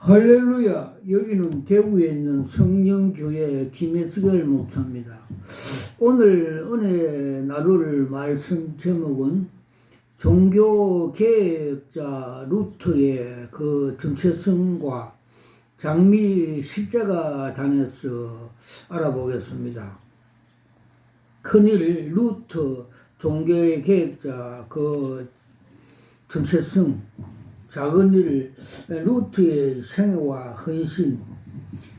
할렐루야. 여기는 대구에 있는 성령교회 김혜수결 목사입니다. 오늘 은혜 나눌 말씀 제목은 종교개혁자 루터의 그 정체성과 장미 십자가 단에서 알아보겠습니다. 큰일 루터 종교개혁자 그 정체성, 작은 일, 루터의 생애와 헌신.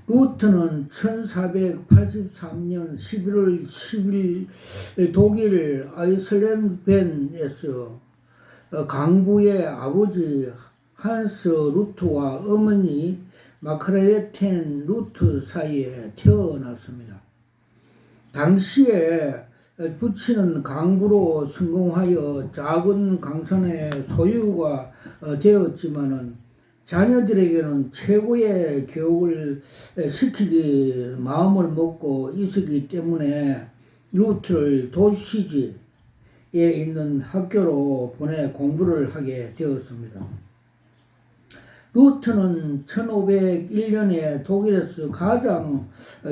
루터는 1483년 11월 10일 독일 아이슬란드벤에서 강부의 아버지 한스 루터와 어머니 마크라예텐 루터 사이에 태어났습니다. 당시에 부친은 강부로 성공하여 작은 강산의 소유가 되었지만은 자녀들에게는 최고의 교육을 시키기 마음을 먹고 있었기 때문에 루터를 도시지에 있는 학교로 보내 공부를 하게 되었습니다. 루터는 1501년에 독일에서 가장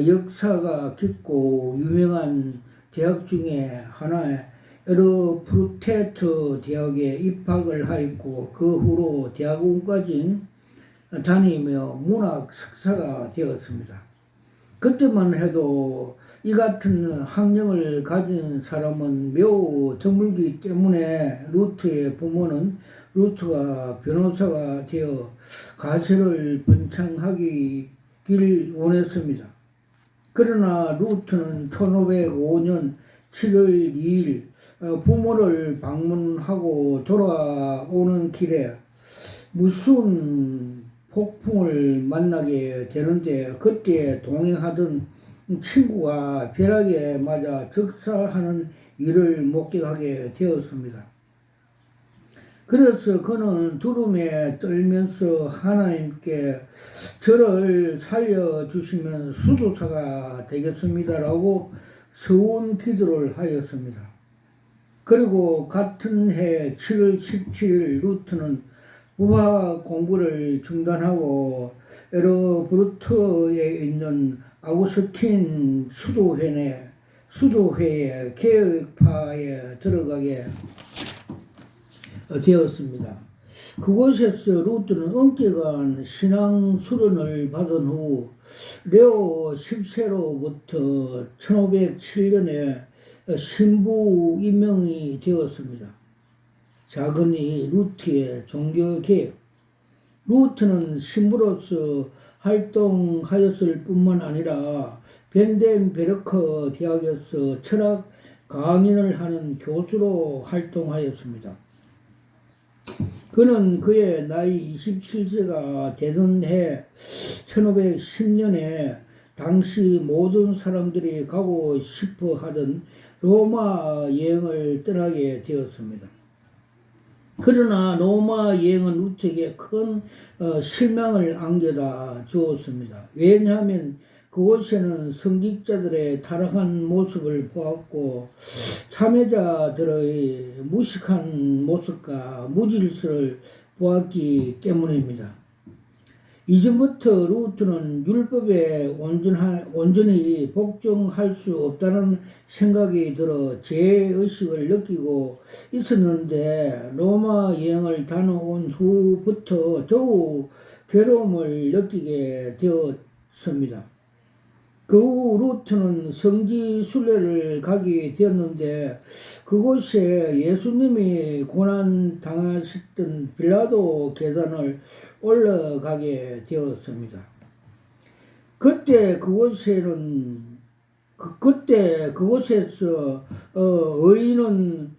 역사가 깊고 유명한 대학 중에 하나의 에르프루테트 대학에 입학을 하였고 그 후로 대학원까지 다니며 문학 석사가 되었습니다. 그때만 해도 이 같은 학력을 가진 사람은 매우 드물기 때문에 루터의 부모는 루터가 변호사가 되어 가세를 번창하기를 원했습니다. 그러나 루터는 1505년 7월 2일 부모를 방문하고 돌아오는 길에 무슨 폭풍을 만나게 되는데 그때 동행하던 친구가 벼락에 맞아 즉사하는 일을 목격하게 되었습니다. 그래서 그는 두려움에 떨면서 하나님께 저를 살려주시면 수도사가 되겠습니다라고 서원 기도를 하였습니다. 그리고 같은 해 7월 17일 루터는 부학 공부를 중단하고 에르브루트에 있는 아우구스틴 수도회의 개혁파에 들어가게 되었습니다. 그곳에서 루터는 엄격한 신앙 수련을 받은 후 레오 10세로부터 1507년에 신부 임명이 되었습니다. 작은이 루터의 종교개혁. 루터는 신부로서 활동하였을 뿐만 아니라 벤덴베르크 대학에서 철학 강연을 하는 교수로 활동하였습니다. 그는 그의 나이 27세가 되던 해 1510년에 당시 모든 사람들이 가고 싶어 하던 로마 여행을 떠나게 되었습니다. 그러나 로마 여행은 루터에게 큰 실망을 안겨다 주었습니다. 왜냐하면 그곳에는 성직자들의 타락한 모습을 보았고 참여자들의 무식한 모습과 무질서를 보았기 때문입니다. 이전부터 루터는 율법에 온전히 복종할 수 없다는 생각이 들어 죄의식을 느끼고 있었는데 로마 여행을 다녀온 후부터 더욱 괴로움을 느끼게 되었습니다. 그 후 루터는 성지 순례를 가게 되었는데 그곳에 예수님이 고난 당하셨던 빌라도 계단을 올라가게 되었습니다. 그때 그곳에서 의인은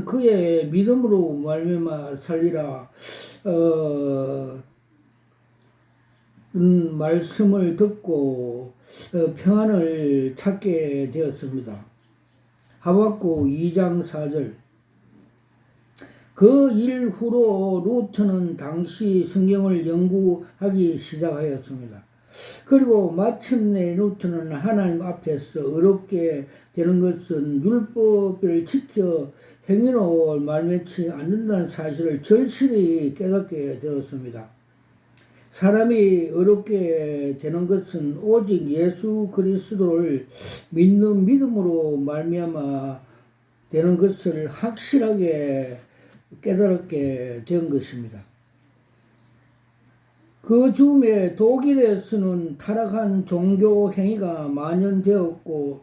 그의 믿음으로 말미암아 살리라 말씀을 듣고 평안을 찾게 되었습니다. 하박국 2장 4절. 그 일 후로 루터는 당시 성경을 연구하기 시작하였습니다. 그리고 마침내 루터는 하나님 앞에서 의롭게 되는 것은 율법을 지켜 행위로 말맺지 않는다는 사실을 절실히 깨닫게 되었습니다. 사람이 어렵게 되는 것은 오직 예수 그리스도를 믿는 믿음으로 말미암아 되는 것을 확실하게 깨달게 된 것입니다. 그 즈음에 독일에서는 타락한 종교 행위가 만연되었고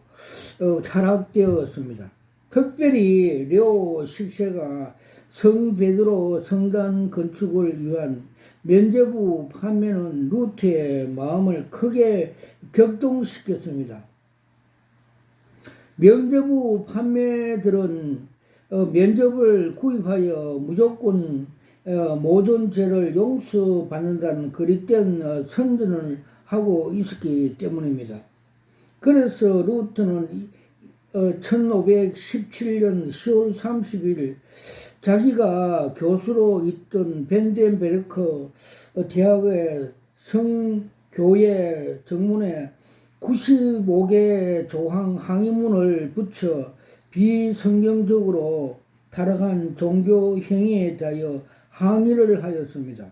타락되었습니다. 특별히 레오 10세가 성 베드로 성당 건축을 위한 면죄부 판매는 루트의 마음을 크게 격동시켰습니다. 면죄부 판매들은 면접을 구입하여 무조건 모든 죄를 용서받는다는 그릇된 선전을 하고 있었기 때문입니다. 그래서 루트는 1517년 10월 30일 자기가 교수로 있던 벤덴베르크 대학의 성교회 정문에 95개 조항 항의문을 붙여 비성경적으로 타락한 종교 행위에 대하여 항의를 하였습니다.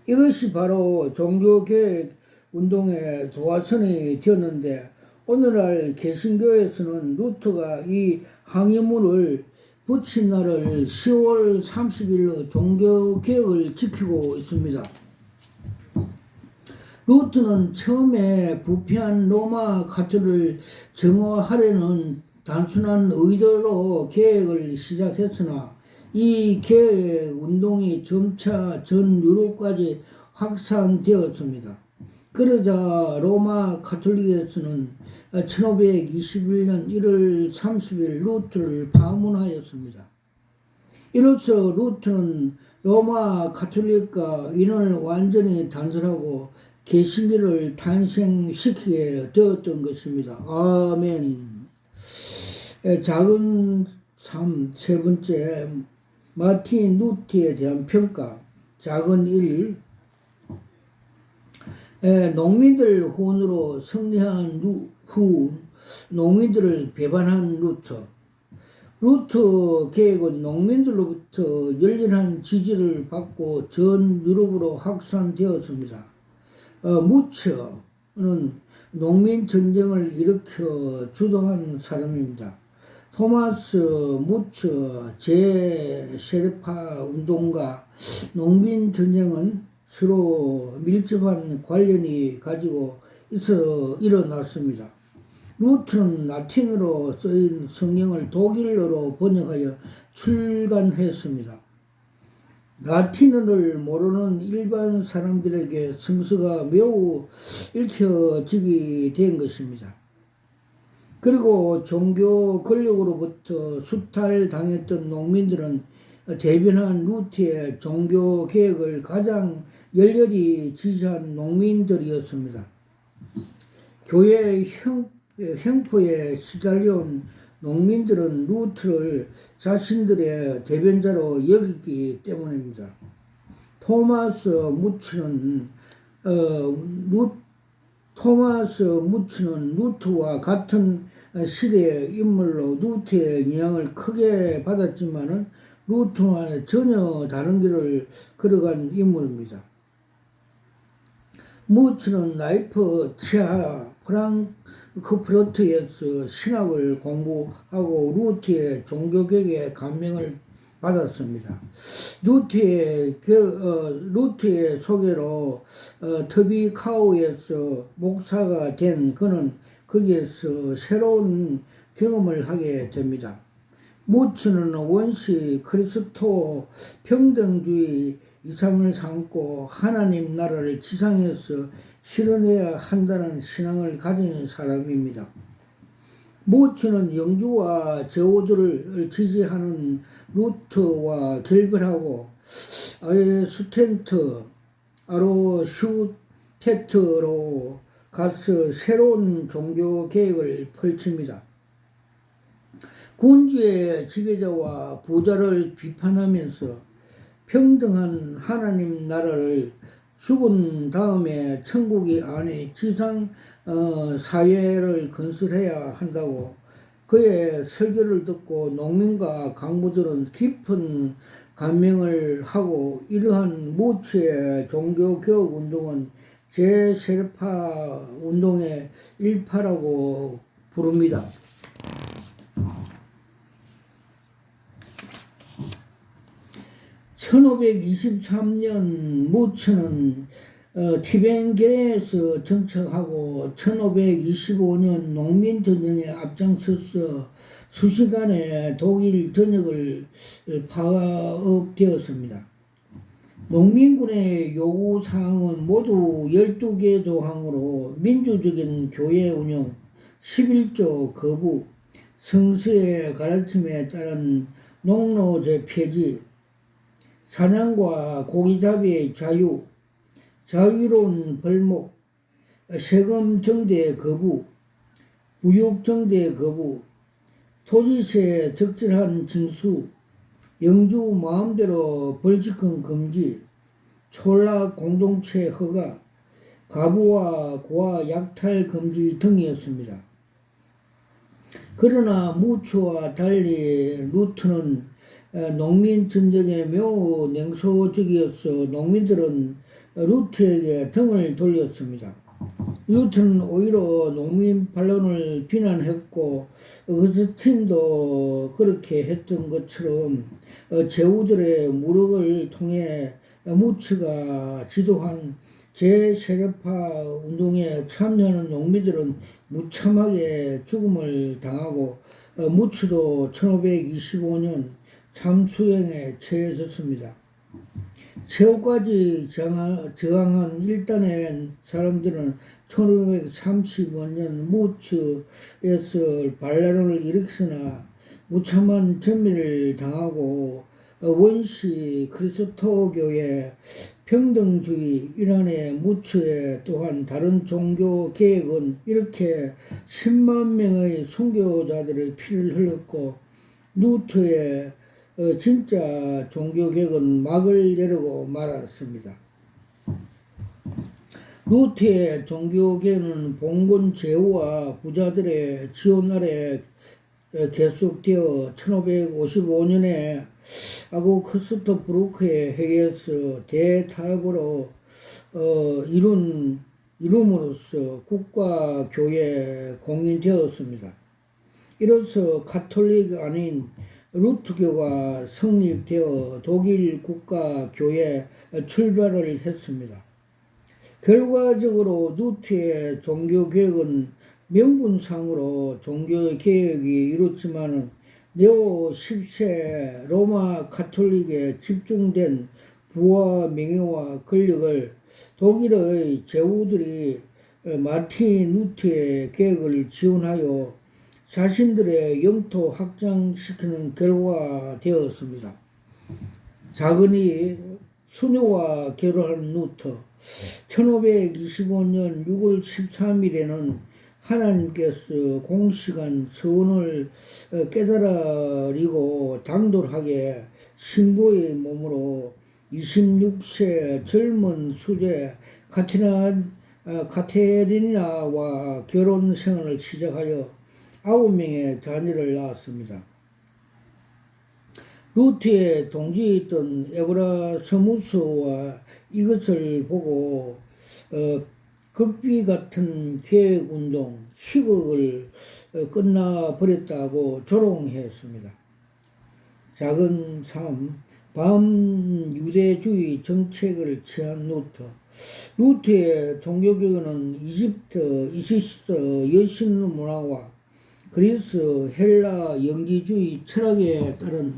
이것이 바로 종교개혁 운동의 도화선이 되었는데 오늘날 개신교에서는 루터가 이 항의문을 붙인 날을 10월 30일로 종교개혁을 지키고 있습니다. 루터는 처음에 부패한 로마 가톨릭을 정화하려는 단순한 의도로 개혁을 시작했으나 이 개혁 운동이 점차 전 유럽까지 확산되었습니다. 그러자 로마 가톨릭에서는 1521년 1월 30일 루터를 파문하였습니다. 이로써 루터는 로마 가톨릭과 인연을 완전히 단절하고 개신교를 탄생시키게 되었던 것입니다. 아멘. 작은 삶 세 번째, 마틴 루터에 대한 평가. 작은 1, 농민들 혼으로 승리한 후 농민들을 배반한 루터. 루터 계획은 농민들로부터 열렬한 지지를 받고 전 유럽으로 확산되었습니다. 무처는 농민 전쟁을 일으켜 주도한 사람입니다. 토마스 무처 제세르파 운동과 농민 전쟁은 서로 밀접한 관련이 가지고 있어 일어났습니다. 루터는 라틴어로 쓰인 성경을 독일어로 번역하여 출간했습니다. 라틴어를 모르는 일반 사람들에게 성서가 매우 읽혀지게 된 것입니다. 그리고 종교 권력으로부터 수탈당했던 농민들은 대변한 루터의 종교 개혁을 가장 열렬히 지지한 농민들이었습니다. 교회의 형포에 시달려온 농민들은 루터를 자신들의 대변자로 여기기 때문입니다. 토마스 무츠는 루터와 같은 시대의 인물로 루터의 영향을 크게 받았지만은 루터와 전혀 다른 길을 걸어간 인물입니다. 무츠는 라이프 치아 프랑크푸르트에서 신학을 공부하고 루터의 종교개혁에 감명을 받았습니다. 루터의 소개로 터비카우에서 목사가 된 그는 거기에서 새로운 경험을 하게 됩니다. 무츠는 원시 그리스도 평등주의 이상을 삼고 하나님 나라를 지상에서 실현해야 한다는 신앙을 가진 사람입니다. 무츠는 영주와 제후들을 지지하는 루터와 결별하고 아로슈테트로 가서 새로운 종교 개혁을 펼칩니다. 군주의 지배자와 부자를 비판하면서 평등한 하나님 나라를 죽은 다음에 천국이 아닌 지상 사회를 건설해야 한다고 그의 설교를 듣고 농민과 강부들은 깊은 감명을 하고 이러한 무치의 종교개혁 운동은 제세례파 운동의 일파라고 부릅니다. 1523년 무츠는 티베트에서 정착하고 1525년 농민전쟁에 앞장서서 수시간의 독일 전역을 파업되었습니다. 농민군의 요구사항은 모두 12개 조항으로 민주적인 교회 운영, 11조 거부, 성서의 가르침에 따른 농노제 폐지, 사냥과 고기잡이의 자유, 자유로운 벌목, 세금 정대 거부, 무역 정대 거부, 토지세 적절한 징수, 영주 마음대로 벌집권 금지, 촌락 공동체 허가, 가부와 고아 약탈 금지 등이었습니다. 그러나 무츠와 달리 루트는 농민 전쟁에 매우 냉소적이어서 농민들은 루트에게 등을 돌렸습니다. 루트는 오히려 농민 반론을 비난했고 어거스틴도 그렇게 했던 것처럼 제후들의 무력을 통해 무츠가 지도한 제세례파 운동에 참여하는 농민들은 무참하게 죽음을 당하고 무츠도 1525년 참수형에 처해졌습니다. 최후까지 저항한 일단의 사람들은 1535년 무츠에서 반란을 일으켰으나 무참한 전멸을 당하고 원시 그리스도교의 평등주의 이란의 무츠의 또한 다른 종교 개혁은 이렇게 10만 명의 순교자들의 피를 흘렸고 루트의 진짜 종교개혁은 막을 내리고 말았습니다. 루트의 종교개혁은 봉건 제후와 부자들의 지원 아래 계속되어 1555년에 아우구스토브루크의 회의에서 대타협으로 이룸으로써 국가교회 공인되었습니다. 이로써 가톨릭 아닌 루트교가 성립되어 독일 국가교회 출발을 했습니다. 결과적으로 루트의 종교개혁은 명분상으로 종교개혁이 이뤘지만 네오 10세 로마 가톨릭에 집중된 부와 명예와 권력을 독일의 제후들이 마틴 루트의 계획을 지원하여 자신들의 영토 확장시키는 결과가 되었습니다. 자근이 수녀와 결혼한 루트 1525년 6월 13일에는 하나님께서 공식한 서원을 깨달으리고 당돌하게 신부의 몸으로 26세 젊은 수제 카테리나와 결혼 생활을 시작하여 9명의 자녀를 낳았습니다. 루트의 동지였던 에브라 서무스와 이것을 보고 극비 같은 계획운동, 희극을 끝나버렸다고 조롱했습니다. 작은 삶, 반유대주의 정책을 취한 루트. 루트의 종교개혁은 이집트, 이시스 여신 문화와 그리스, 헬라 영지주의 철학에 따른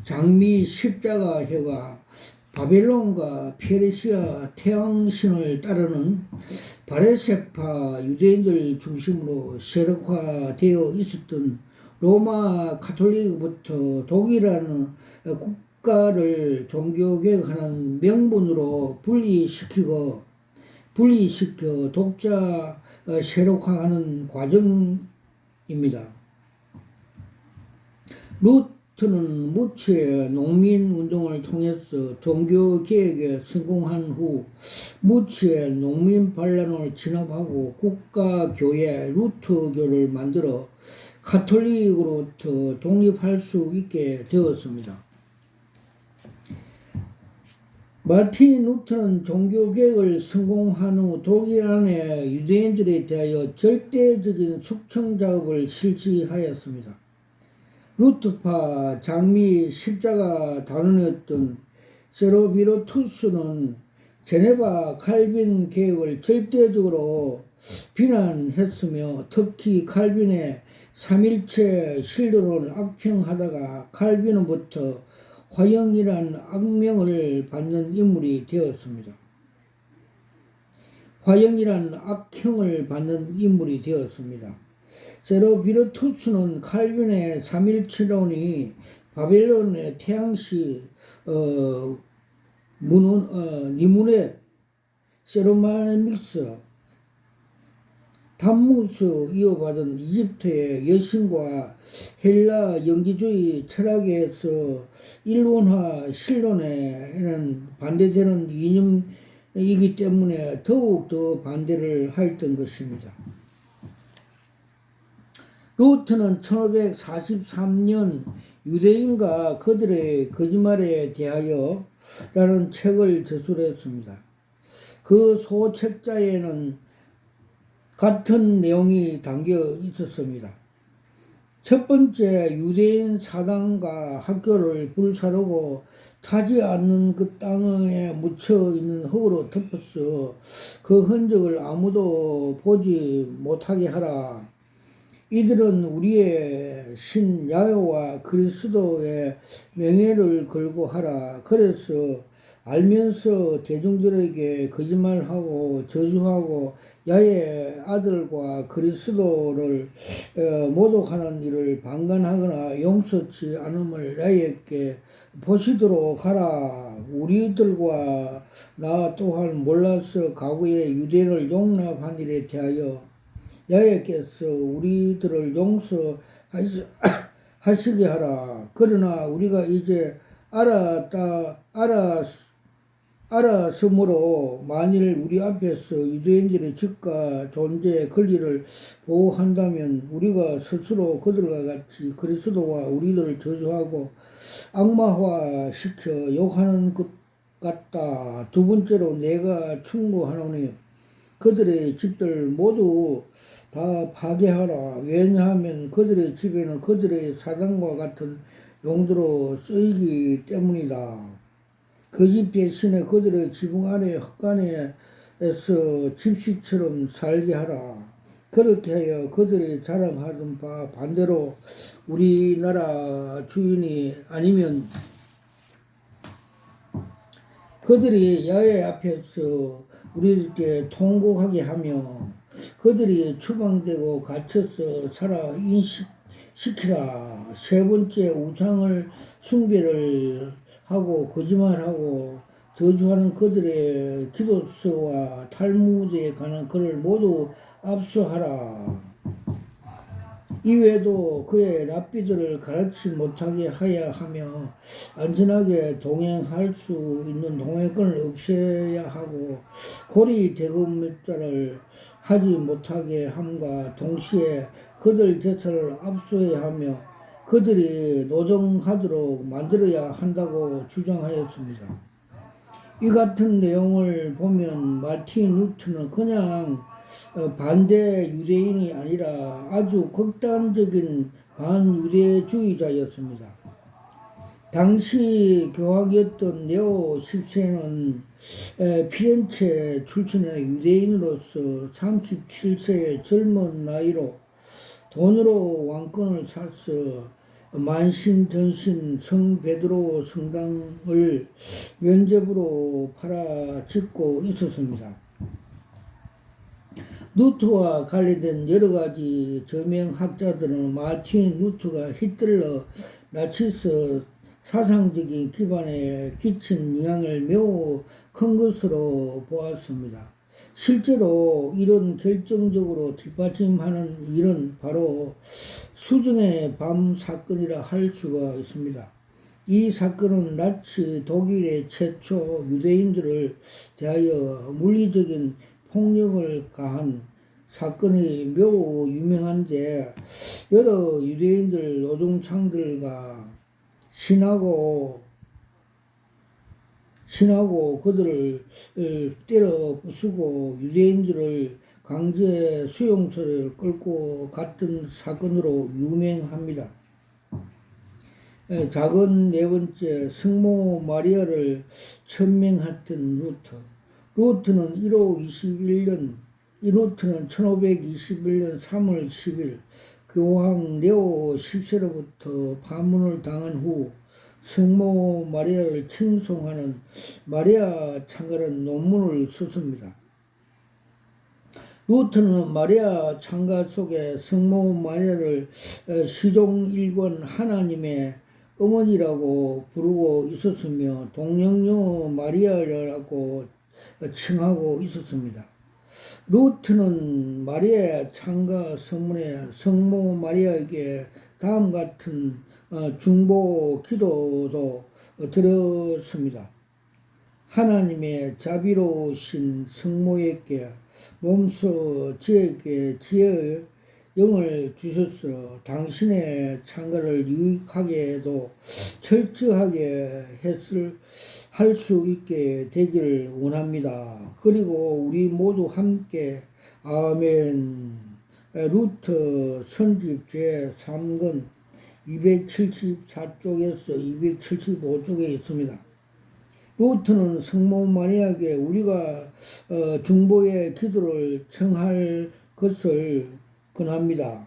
장미 십자가회와 바벨론과 페르시아 태양신을 따르는 바레세파 유대인들 중심으로 세력화되어 있었던 로마 가톨릭부터 독일이라는 국가를 종교개혁하는 명분으로 분리시켜 독자 세력화하는 과정입니다. 루트는 무츠의 농민운동을 통해서 종교개혁에 성공한 후 무츠의 농민반란을 진압하고 국가교회 루트교를 만들어 가톨릭으로부터 독립할 수 있게 되었습니다. 마틴 루터는 종교개혁을 성공한 후 독일 안에 유대인들에 대하여 절대적인 숙청 작업을 실시하였습니다. 루터파 장미 십자가 단원이었던 세로비로투스는 제네바 칼빈 개혁을 절대적으로 비난했으며 특히 칼빈의 삼일체 신료론을 악평하다가 칼빈으로부터 화형이란 악명을 받는 인물이 되었습니다. 화형이란 악형을 받는 인물이 되었습니다. 세로비르투스는 칼빈의 삼일체론이 바벨론의 태양시 니무넷, 세로마믹스, 담무스 이어받은 이집트의 여신과 헬라 영지주의 철학에서 일원화 신론에는 반대되는 이념이기 때문에 더욱더 반대를 하였던 것입니다. 루터는 1543년 유대인과 그들의 거짓말에 대하여 라는 책을 저술했습니다. 그 소책자에는 같은 내용이 담겨 있었습니다. 첫 번째, 유대인 사당과 학교를 불사르고 타지 않는 그 땅에 묻혀 있는 흙으로 덮어서 그 흔적을 아무도 보지 못하게 하라. 이들은 우리의 신 야훼와 그리스도의 명예를 걸고 하라. 그래서 알면서 대중들에게 거짓말하고 저주하고 야훼 아들과 그리스도를 모독하는 일을 방관하거나 용서치 않음을 야훼께 보시도록 하라. 우리들과 나 또한 몰라서 과거에 유대인을 용납한 일에 대하여 야훼께서 우리들을 용서하시게 하라. 그러나 우리가 이제 알았으므로 만일 우리 앞에서 유대인들의 직과 존재의 권리를 보호한다면 우리가 스스로 그들과 같이 그리스도와 우리들을 저주하고 악마화시켜 욕하는 것 같다. 두 번째로 내가 충고하노니 그들의 집들 모두 다 파괴하라. 왜냐하면 그들의 집에는 그들의 사당과 같은 용도로 쓰이기 때문이다. 그 집 대신에 그들의 지붕 아래 흙간에서 집시처럼 살게 하라. 그렇게 하여 그들이 자랑하던 바 반대로 우리나라 주인이 아니면 그들이 야훼 앞에서 우리에게 통곡하게 하며 그들이 추방되고 갇혀서 살아 인식시키라. 세 번째, 우상을 숭배를 하고 거짓말하고 저주하는 그들의 기도서와 탈무드에 관한 글을 모두 압수하라. 이외에도 그의 랍비들을 가르치 못하게 하야 하며 안전하게 동행할 수 있는 동행권을 없애야 하고 고리 대금자를 하지 못하게 함과 동시에 그들 재산을 압수해야 하며 그들이 노동하도록 만들어야 한다고 주장하였습니다. 이 같은 내용을 보면 마틴 루터는 그냥 반대 유대인이 아니라 아주 극단적인 반유대주의자였습니다. 당시 교황이었던 네오 10세는 피렌체 출신의 유대인으로서 37세의 젊은 나이로 돈으로 왕권을 사서 만신전신 성베드로 성당을 면죄부로 팔아짓고 있었습니다. 루터와 관련된 여러가지 저명학자들은 마틴 루터가 히틀러 나치스 사상적인 기반에 끼친 영향을 매우 큰 것으로 보았습니다. 실제로 이런 결정적으로 뒷받침하는 일은 바로 수정의 밤 사건이라 할 수가 있습니다. 이 사건은 나치 독일의 최초 유대인들을 대하여 물리적인 폭력을 가한 사건이 매우 유명한데 여러 유대인들 노동창들과 신하고 그들을 때려 부수고 유대인들을 강제 수용소를 끌고 갔던 사건으로 유명합니다. 작은 네 번째 성모 마리아를 천명했던 루터. 루터는 1521년 3월 10일 교황 레오 10세로부터 파문을 당한 후 성모 마리아를 칭송하는 마리아 창가라는 논문을 썼습니다. 루터는 마리아 창가 속에 성모 마리아를 시종일관 하나님의 어머니라고 부르고 있었으며 동정녀 마리아라고 칭하고 있었습니다. 루터는 마리아 창가 서문에 성모 마리아에게 다음 같은 중보 기도도 드렸습니다. 하나님의 자비로우신 성모에게 몸소 지혜에게 지혜의 영을 주셔서 당신의 창가를 유익하게도 철저하게 할 수 있게 되기를 원합니다. 그리고 우리 모두 함께 아멘. 루터 선집 제3권 274쪽에서 275쪽에 있습니다. 루터는 성모 마리아에게 우리가 중보의 기도를 청할 것을 권합니다.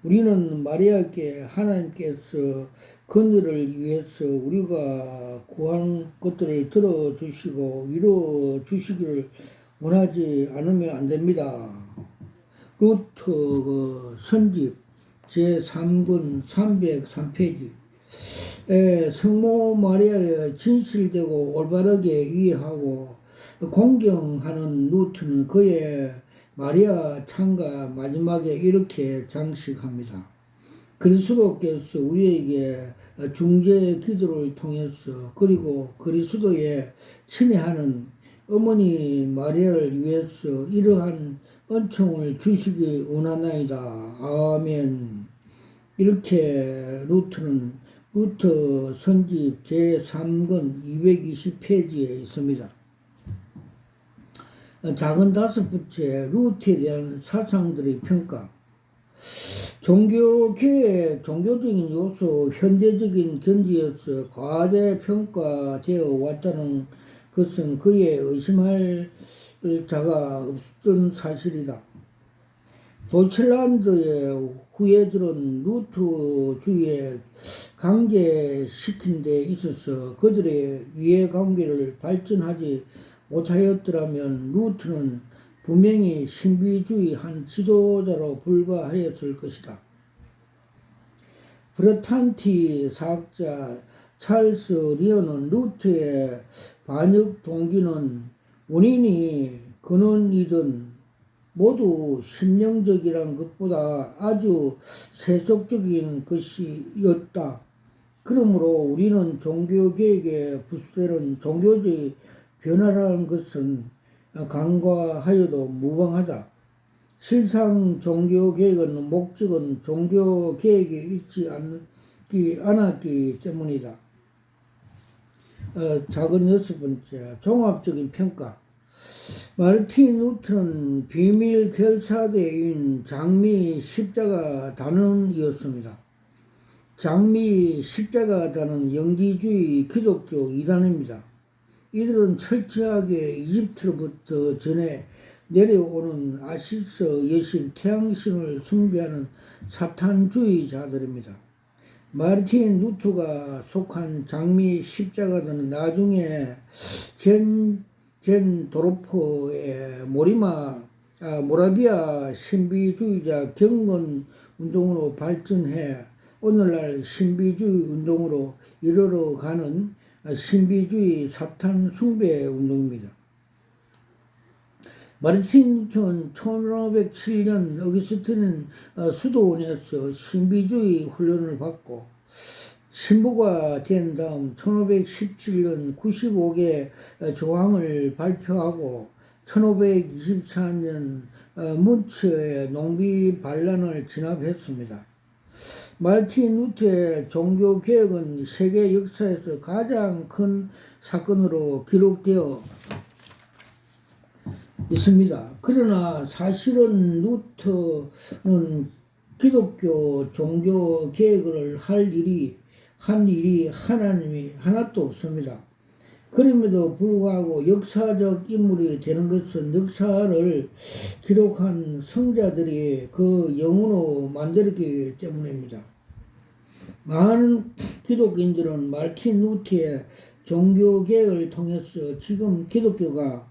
우리는 마리아에게 하나님께서 그녀를 위해서 우리가 구한 것들을 들어주시고 이루어주시기를 원하지 않으면 안 됩니다. 루터 선집 제3권 303페이지 성모 마리아를 진실되고 올바르게 이해하고 공경하는 루터는 그의 마리아 창가 마지막에 이렇게 장식합니다. 그리스도께서 우리에게 중재 기도를 통해서 그리고 그리스도의 친애하는 어머니 마리아를 위해서 이러한 은총을 주시기 원하나이다. 아멘. 이렇게 루터 선집 제3권 220페이지에 있습니다. 작은 다섯 번째 루터에 대한 사상들의 평가. 종교계의 종교적인 요소 현대적인 견지에서 과대평가되어 왔다는 것은 그의 의심할 자가 없던 사실이다. 도이칠란드의 후예들은 루터주의에 강제시킨 데 있어서 그들의 이해관계를 발전하지 못하였더라면 루터는 분명히 신비주의 한 지도자로 불과하였을 것이다. 프로테스탄트 사학자 찰스 리어는 루터의 반역 동기는 원인이 근원이든 모두 심령적이란 것보다 아주 세속적인 것이었다. 그러므로 우리는 종교개혁에 부수되는 종교적 변화라는 것은 간과하여도 무방하다. 실상 종교개혁의 목적은 종교개혁에 있지 않았기 때문이다. 작은 여섯 번째, 종합적인 평가. 마르틴 루터는 비밀 결사대인 장미 십자가 단원이었습니다. 장미 십자가 단은 영지주의 기독교 이단입니다. 이들은 철저하게 이집트로부터 전해 내려오는 아시스 여신 태양신을 숭배하는 사탄주의자들입니다. 마르틴 루터가 속한 장미 십자가단은 나중에 젠 도르프의 모라비아 신비주의자 경건 운동으로 발전해 오늘날 신비주의 운동으로 이르러가는 신비주의 사탄 숭배 운동입니다. 마르틴 루터는 1507년 어거스틴 수도원에서 신비주의 훈련을 받고 신부가 된 다음 1517년 95개 조항을 발표하고 1524년 문체의 농비 반란을 진압했습니다. 마르틴 루터의 종교개혁은 세계 역사에서 가장 큰 사건으로 기록되어 있습니다. 그러나 사실은 루터는 기독교 종교개혁을 한 일이 하나님이 하나도 없습니다. 그럼에도 불구하고 역사적 인물이 되는 것은 역사를 기록한 성자들이 그 영으로 만들었기 때문입니다. 많은 기독인들은 마르틴 루터의 종교개혁을 통해서 지금 기독교가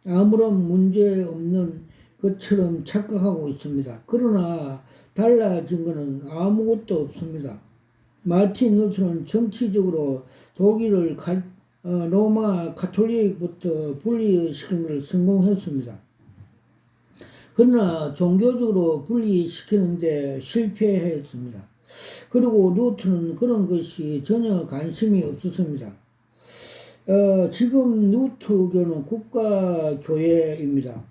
아무런 문제 없는 것처럼 착각하고 있습니다. 그러나 달라진 것은 아무것도 없습니다. 마르틴 루터는 정치적으로 독일을 로마 가톨릭부터 분리시키는 걸 성공했습니다. 그러나 종교적으로 분리시키는데 실패했습니다. 그리고 루터는 그런 것이 전혀 관심이 없었습니다. 지금 루터교는 국가교회입니다.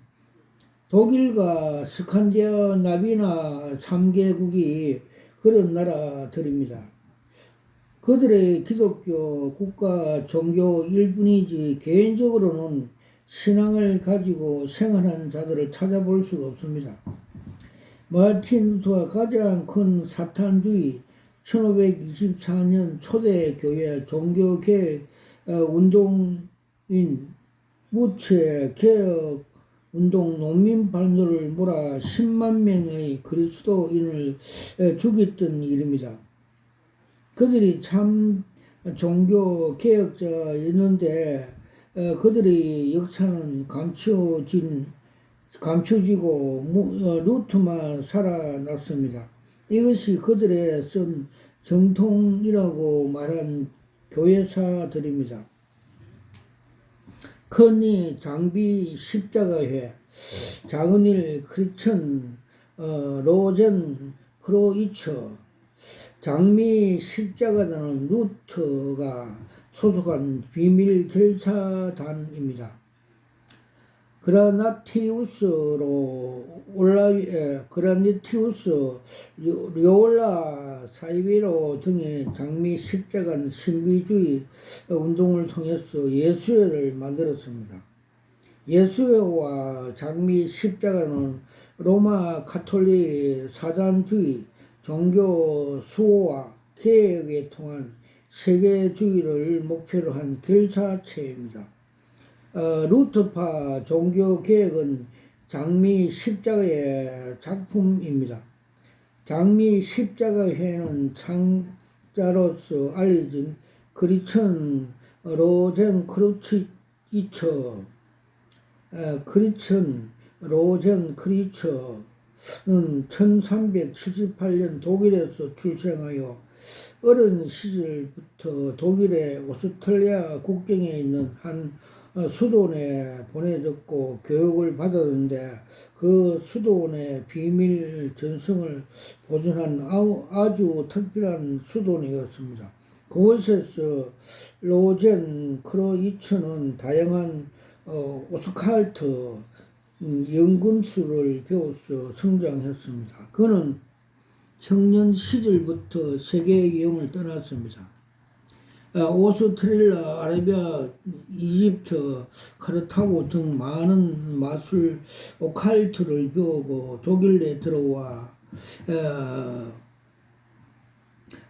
독일과 스칸디나비아 3개국이 그런 나라들입니다. 그들의 기독교 국가 종교 일뿐이지 개인적으로는 신앙을 가지고 생활하는 자들을 찾아볼 수가 없습니다. 마르틴 루터가 가장 큰 사탄주의 1524년 초대교회 종교개혁 운동인 무체 개혁 운동 농민 반도를 몰아 10만 명의 그리스도인을 죽였던 일입니다. 그들이 참 종교 개혁자였는데 그들의 역사는 감춰지고 루터만 살아났습니다. 이것이 그들의 쓴 정통이라고 말한 교회사들입니다. 큰이 장비 십자가회, 작은일 크리천, 로젠 크로이처, 장미 십자가단은 루터가 소속한 비밀 결사단입니다. 그라니티우스 료올라 사이비로 등의 장미 십자가는 신비주의 운동을 통해서 예수회를 만들었습니다. 예수회와 장미 십자가는 로마 가톨릭 사단주의 종교 수호와 개혁에 통한 세계주의를 목표로 한 결사체입니다. 루터파 종교개혁은 장미 십자가의 작품입니다. 장미 십자가회는 창자로서 알려진 크리천 로젠크루치처 는 1378년 독일에서 출생하여 어린 시절부터 독일의 오스트리아 국경에 있는 한 수도원에 보내졌고 교육을 받았는데 그 수도원의 비밀 전승을 보존한 아주 특별한 수도원이었습니다. 그곳에서 로젠 크로이처는 다양한 오스칼트 연금술을 배워서 성장했습니다. 그는 청년 시절부터 세계 여행을 떠났습니다. 오스트리아, 아라비아, 이집트, 카르타고 등 많은 마술 오칼트를 배우고 독일에 들어와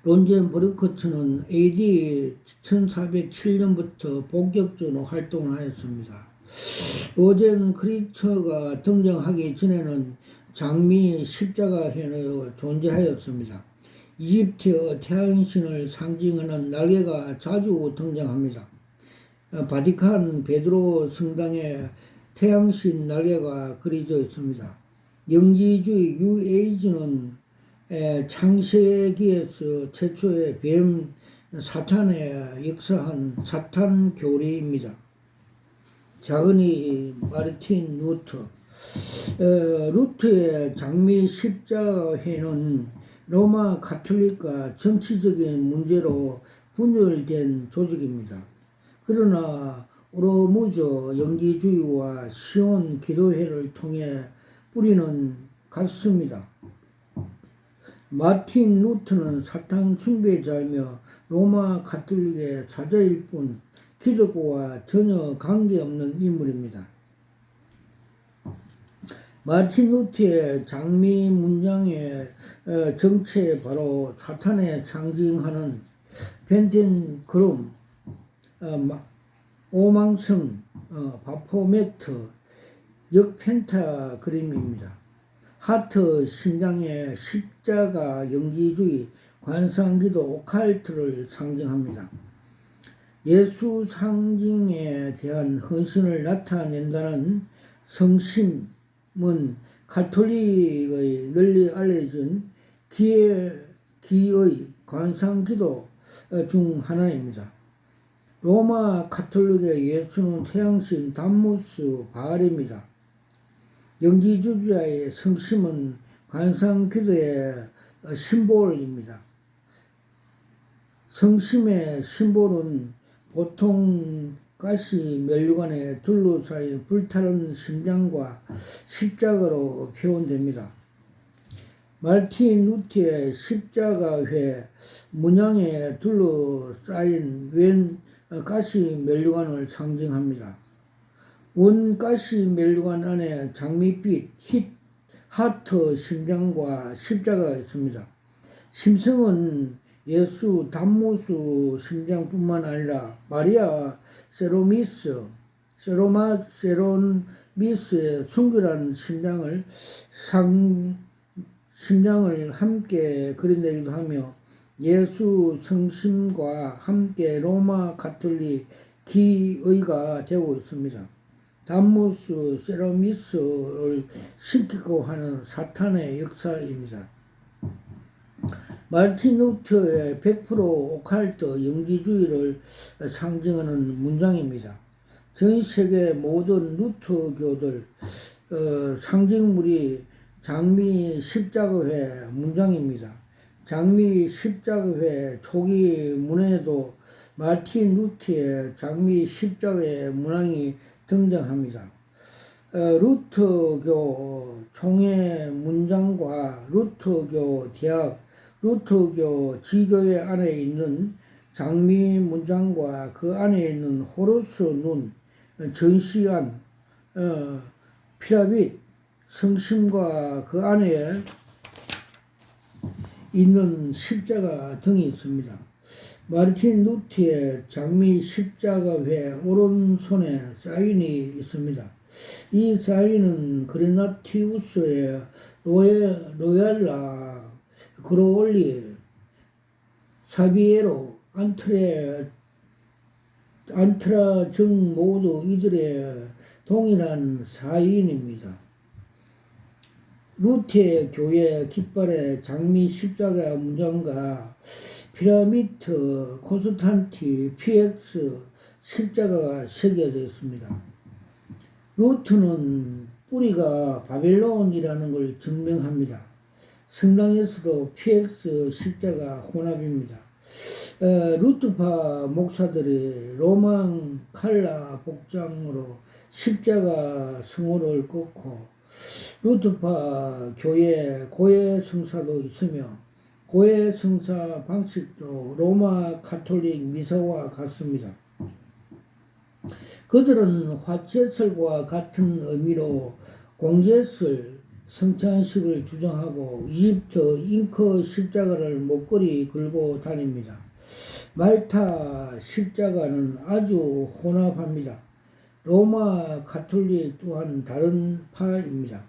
론젠버르크트는 AD 1407년부터 본격적으로 활동을 하였습니다. 로젠 크리처가 등장하기 전에는 장미 십자가회는 존재하였습니다. 이집트의 태양신을 상징하는 날개가 자주 등장합니다. 바티칸 베드로 성당에 태양신 날개가 그려져 있습니다. 영지주의 뉴에이지는 창세기에서 최초의 뱀 사탄에 역사한 사탄 교리입니다. 작은이 마르틴 루터. 루터의 장미 십자가회는 로마 가톨릭과 정치적인 문제로 분열된 조직입니다. 그러나 오로무저 영지주의와 시온 기도회를 통해 뿌리는 같습니다. 마틴 루터는 사탄 숭배자이며 로마 가톨릭의 사자일 뿐 기독교와 전혀 관계없는 인물입니다. 마틴 루터의 장미 문장의 정체에 바로 사탄의 상징하는 펜텐크롬, 오망성, 바포메트, 역펜타 그림입니다. 하트 심장의 십자가 영지주의 관상기도 오칼트를 상징합니다. 예수 상징에 대한 헌신을 나타낸다는 성심은 가톨릭의 널리 알려진 기의 관상기도 중 하나입니다. 로마 가톨릭의 예수는 태양신 담무스 바알입니다. 영지주의자의 성심은 관상기도의 심볼입니다. 성심의 심볼은 보통 가시 면류관에 둘러싸인 불타는 심장과 십자가로 표현됩니다. 마틴 루터의 십자가회 문양에 둘러싸인 웬 가시 면류관을 상징합니다. 원 가시 면류관 안에 장밋빛 하트 심장과 십자가가 있습니다. 심성은 예수 담무스 심장뿐만 아니라 마리아 세로미스의 순결한 심장을 함께 그린다기도 하며 예수 성심과 함께 로마 가톨릭 기의가 되고 있습니다. 담무스 세라미스를 신기고 하는 사탄의 역사입니다. 마틴 루터의 100% 오칼트 영지주의를 상징하는 문장입니다. 전 세계 모든 루터교들 상징물이 장미 십자가회 문장입니다. 장미 십자가회 초기 문에도 마틴 루터의 장미 십자가의 문항이 등장합니다. 루터교 총회 문장과 루터교 대학, 루터교 지교회 안에 있는 장미 문장과 그 안에 있는 호루스 눈, 전시안, 피라빗, 성심과 그 안에 있는 십자가 등이 있습니다. 마틴 루터의 장미 십자가회 오른손에 사인이 있습니다. 이 사인은 그레나티우스의 로얄라 그로올리 사비에로 안트라 등 모두 이들의 동일한 사인입니다. 루터의 교회 깃발에 장미 십자가 문장과 피라미드, 콘스탄티, PX 십자가가 새겨져 있습니다. 루터는 뿌리가 바벨론이라는 걸 증명합니다. 성당에서도 PX 십자가 혼합입니다. 루터파 목사들이 로망 칼라 복장으로 십자가 성호를 꺾고 루터파 교회 고해 성사도 있으며 고해 성사 방식도 로마 가톨릭 미사와 같습니다. 그들은 화채설과 같은 의미로 공제설, 성찬식을 주장하고 이집트 잉커 십자가를 목걸이 걸고 다닙니다. 말타 십자가는 아주 혼합합니다. 로마 가톨릭 또한 다른 파입니다.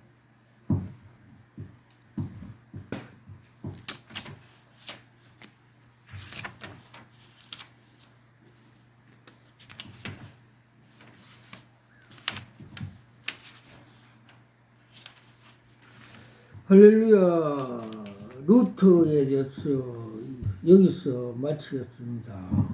할렐루야. 루터에 대해서 여기서 마치겠습니다.